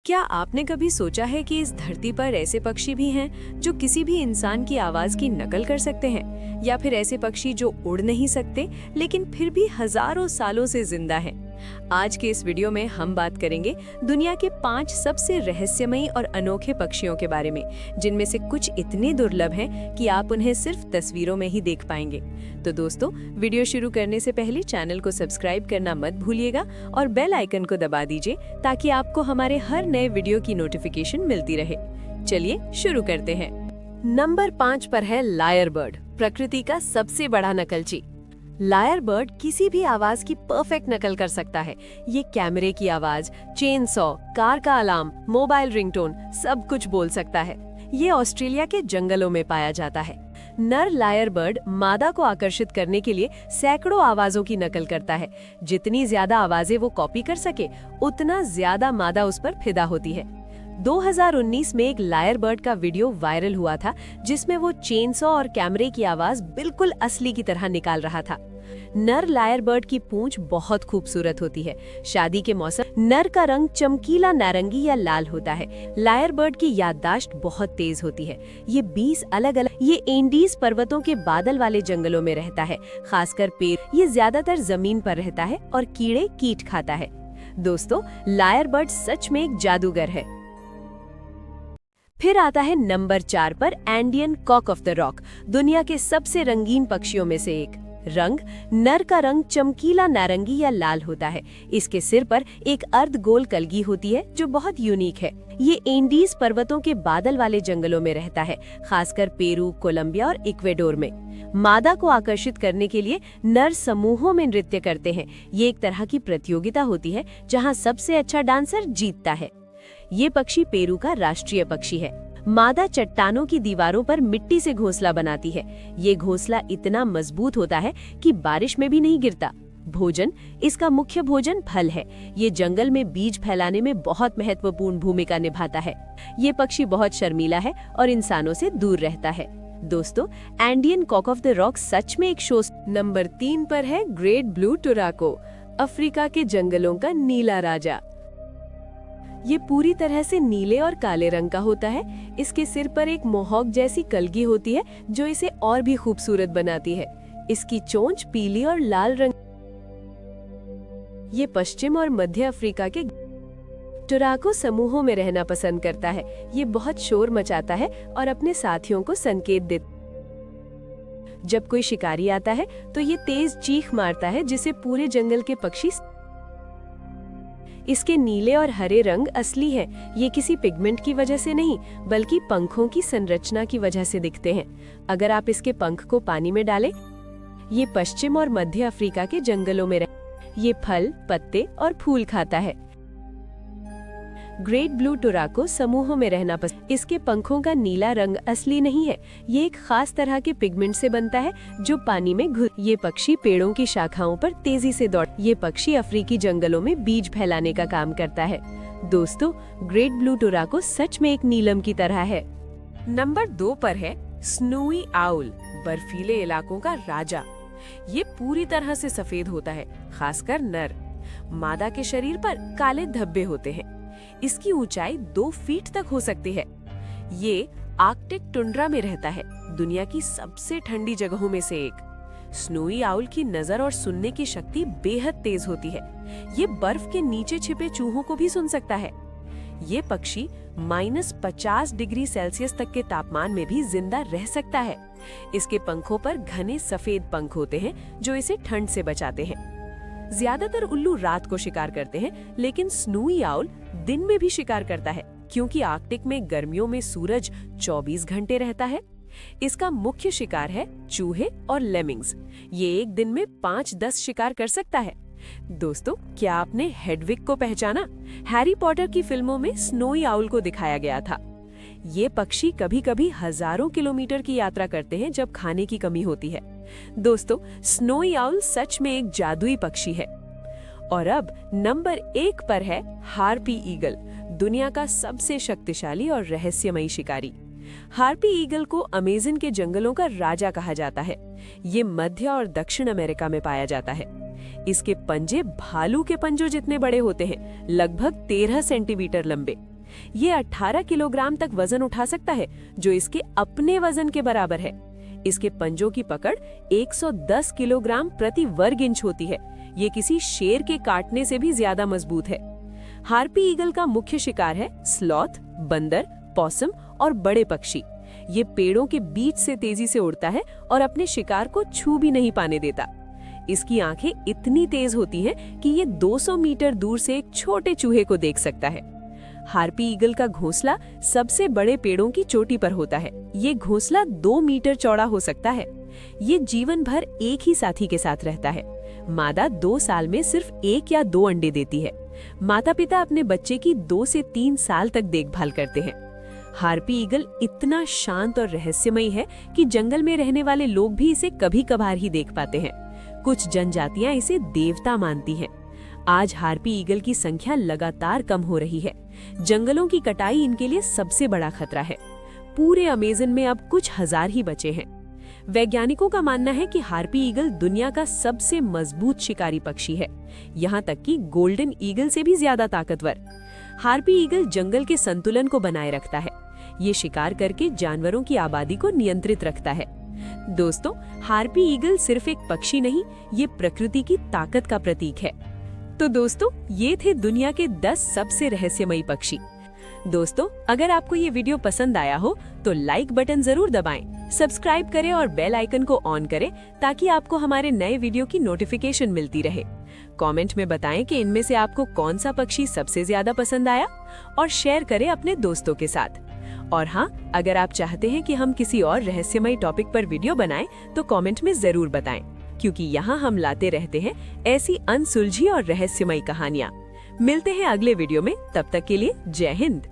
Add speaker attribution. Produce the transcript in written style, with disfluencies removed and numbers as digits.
Speaker 1: क्या आपने कभी सोचा है कि इस धरती पर ऐसे पक्षी भी हैं जो किसी भी इंसान की आवाज की नकल कर सकते हैं, या फिर ऐसे पक्षी जो उड़ नहीं सकते लेकिन फिर भी हजारों सालों से जिंदा हैं? आज के इस वीडियो में हम बात करेंगे दुनिया के 5 सबसे रहस्यमयी और अनोखे पक्षियों के बारे में, जिनमें से कुछ इतने दुर्लभ हैं कि आप उन्हें सिर्फ तस्वीरों में ही देख पाएंगे। तो दोस्तों, वीडियो शुरू करने से पहले चैनल को सब्सक्राइब करना मत भूलिएगा और बेल आइकन को दबा दीजिए ताकि आपको हमारे हर नए वीडियो की नोटिफिकेशन मिलती रहे। चलिए शुरू करते हैं। नंबर 5 पर है लायर बर्ड, प्रकृति का सबसे बड़ा नकलची। लायर बर्ड किसी भी आवाज की परफेक्ट नकल कर सकता है। ये कैमरे की आवाज, चेन सॉ, कार का अलार्म, मोबाइल रिंगटोन सब कुछ बोल सकता है। ये ऑस्ट्रेलिया के जंगलों में पाया जाता है। नर लायर बर्ड मादा को आकर्षित करने के लिए सैकड़ों आवाजों की नकल करता है। जितनी ज्यादा आवाजें वो कॉपी कर सके, उतना ज्यादा मादा उस पर फिदा होती है। 2019 में एक लायर बर्ड का वीडियो वायरल हुआ था, जिसमें वो चेनसॉ और कैमरे की आवाज बिल्कुल असली की तरह निकाल रहा था। नर लायर बर्ड की पूंछ बहुत खूबसूरत होती है। शादी के मौसम नर का रंग चमकीला नारंगी या लाल होता है। लायर बर्ड की याददाश्त बहुत तेज होती है। ये 20 अलग-अलग एंडीज पर्वतों के बादल वाले जंगलों में रहता है, खासकर पेड़। ये ज्यादातर जमीन पर रहता है और कीड़े कीट खाता है। दोस्तों, लायर बर्ड सच में एक जादूगर है। फिर आता है नंबर 4 पर Andean cock of the rock, दुनिया के सबसे रंगीन पक्षियों में से एक। रंग नर का रंग चमकीला नारंगी या लाल होता है। इसके सिर पर एक अर्ध गोल कलगी होती है जो बहुत यूनिक है। ये एंडीज पर्वतों के बादल वाले जंगलों में रहता है, खासकर पेरू, कोलंबिया और इक्वेडोर में। मादा को आकर्षित करने के लिए नर समूहों में नृत्य करते हैं। ये एक तरह की प्रतियोगिता होती है जहाँ सबसे अच्छा डांसर जीतता है। ये पक्षी पेरू का राष्ट्रीय पक्षी है। मादा चट्टानों की दीवारों पर मिट्टी से घोंसला बनाती है। ये घोंसला इतना मजबूत होता है कि बारिश में भी नहीं गिरता। भोजन, इसका मुख्य भोजन फल है। ये जंगल में बीज फैलाने में बहुत महत्वपूर्ण भूमिका निभाता है। ये पक्षी बहुत शर्मीला है और इंसानों से दूर रहता है। दोस्तों, Andean cock of the rock सच में एक शो। नंबर 3 पर है ग्रेट ब्लू टुराको, अफ्रीका के जंगलों का नीला राजा। ये पूरी तरह से नीले और काले रंग का होता है। इसके सिर पर एक मोहॉक जैसी कलगी होती है जो इसे और भी खूबसूरत बनाती है। इसकी चोंच पीली और लाल रंग। ये पश्चिम और मध्य अफ्रीका के टुराको समूहों में रहना पसंद करता है। ये बहुत शोर मचाता है और अपने साथियों को संकेत देता। जब कोई शिकारी आता है तो ये तेज चीख मारता है, जिसे पूरे जंगल के पक्षी। इसके नीले और हरे रंग असली हैं। ये किसी पिगमेंट की वजह से नहीं, बल्कि पंखों की संरचना की वजह से दिखते हैं। अगर आप इसके पंख को पानी में डालें, ये पश्चिम और मध्य अफ्रीका के जंगलों में ये फल, पत्ते और फूल खाता है। ग्रेट ब्लू टुराको समूहों में रहना पसंद। इसके पंखों का नीला रंग असली नहीं है। ये एक खास तरह के पिगमेंट से बनता है जो पानी में घुल। ये पक्षी पेड़ों की शाखाओं पर तेजी से दौड़। ये पक्षी अफ्रीकी जंगलों में बीज फैलाने का काम करता है। दोस्तों, ग्रेट ब्लू टुराको सच में एक नीलम की तरह है। नंबर 2 पर है स्नोई आउल, बर्फीले इलाकों का राजा। ये पूरी तरह से सफेद होता है, खासकर नर। मादा के शरीर पर काले धब्बे होते हैं। इसकी ऊंचाई 2 फीट तक हो सकती है। ये आर्कटिक टुंड्रा में रहता है, दुनिया की सबसे ठंडी जगहों में से एक। स्नोई आउल की नजर और सुनने की शक्ति बेहद तेज होती है। ये बर्फ के नीचे छिपे चूहों को भी सुन सकता है। ये पक्षी -50 डिग्री सेल्सियस तक के तापमान में भी जिंदा रह सकता है। इसके पंखों पर घने सफेद पंख होते हैं जो इसे ठंड से बचाते हैं। ज्यादातर उल्लू रात को शिकार करते हैं, लेकिन स्नोई आउल दिन में भी शिकार करता है, क्योंकि आर्कटिक में गर्मियों में सूरज 24 घंटे रहता है। इसका मुख्य शिकार है चूहे और लेमिंग्स। ये एक दिन में 5-10 शिकार कर सकता है। दोस्तों, क्या आपने हेडविग को पहचाना? हैरी पॉटर की फिल्मों में स्नोई आउल को दिखाया गया था। ये पक्षी कभी-कभी हजारों किलोमीटर की यात्रा करते हैं जब खाने की कमी होती है। दोस्तों, स्नोई आउल सच में एक जादुई पक्षी है। और अब नंबर 1 पर है हार्पी ईगल, दुनिया का सबसे शक्तिशाली और रहस्यमयी शिकारी। हार्पी ईगल को अमेज़न के जंगलों का राजा कहा जाता है। ये मध्य और दक्षिण अमेरिका में पाया जाता है। इसके पंजे भालू के पंजों जितने बड़े होते हैं, लगभग 13 सेंटीमीटर लंबे। ये 18 किलोग्राम तक वजन उठा सकता है, जो इसके अपने वजन के बराबर है। इसके पंजों की पकड़ 110 किलोग्राम प्रति वर्ग इंच होती है। ये किसी शेर के काटने से भी ज्यादा मजबूत है। हार्पी ईगल का मुख्य शिकार है स्लॉथ, बंदर, पॉसम और बड़े पक्षी। ये पेड़ों के बीच से तेजी से उड़ता है और अपने शिकार को छू भी नहीं पाने देता। इसकी आंखें इतनी तेज होती हैं कि ये 200 मीटर दूर से एक छोटे चूहे को देख सकता है। हार्पी ईगल का घोंसला सबसे बड़े पेड़ों की चोटी पर होता है। ये घोंसला 2 मीटर चौड़ा हो सकता है। ये जीवन भर एक ही साथी के साथ रहता है। मादा 2 साल में सिर्फ 1 या 2 अंडे देती है। माता पिता अपने बच्चे की 2 से 3 साल तक देखभाल करते हैं। हार्पी ईगल इतना शांत और रहस्यमयी है कि जंगल में रहने वाले लोग भी इसे कभी कभार ही देख पाते हैं। कुछ जनजातियां इसे देवता मानती हैं। आज हार्पी ईगल की संख्या लगातार कम हो रही है। जंगलों की कटाई इनके लिए सबसे बड़ा खतरा है। पूरे अमेज़न में अब कुछ हजार ही बचे हैं। वैज्ञानिकों का मानना है कि हार्पी ईगल दुनिया का सबसे मजबूत शिकारी पक्षी है, यहाँ तक कि गोल्डन ईगल से भी ज्यादा ताकतवर। हार्पी ईगल जंगल के संतुलन को बनाए रखता है। ये शिकार करके जानवरों की आबादी को नियंत्रित रखता है। दोस्तों, हार्पी ईगल सिर्फ एक पक्षी नहीं, ये प्रकृति की ताकत का प्रतीक है। तो दोस्तों, ये थे दुनिया के 10 सबसे रहस्यमयी पक्षी। दोस्तों, अगर आपको ये वीडियो पसंद आया हो तो लाइक बटन जरूर दबाएं, सब्सक्राइब करें और बेल आइकन को ऑन करें ताकि आपको हमारे नए वीडियो की नोटिफिकेशन मिलती रहे। कमेंट में बताएं कि इनमें से आपको कौन सा पक्षी सबसे ज्यादा पसंद आया और शेयर करें अपने दोस्तों के साथ। और हाँ, अगर आप चाहते हैं कि हम किसी और रहस्यमयी टॉपिक पर वीडियो बनाएं तो कमेंट में जरूर बताएं, क्योंकि यहाँ हम लाते रहते हैं ऐसी अनसुलझी और रहस्यमयी कहानियाँ। मिलते हैं अगले वीडियो में, तब तक के लिए जय हिंद।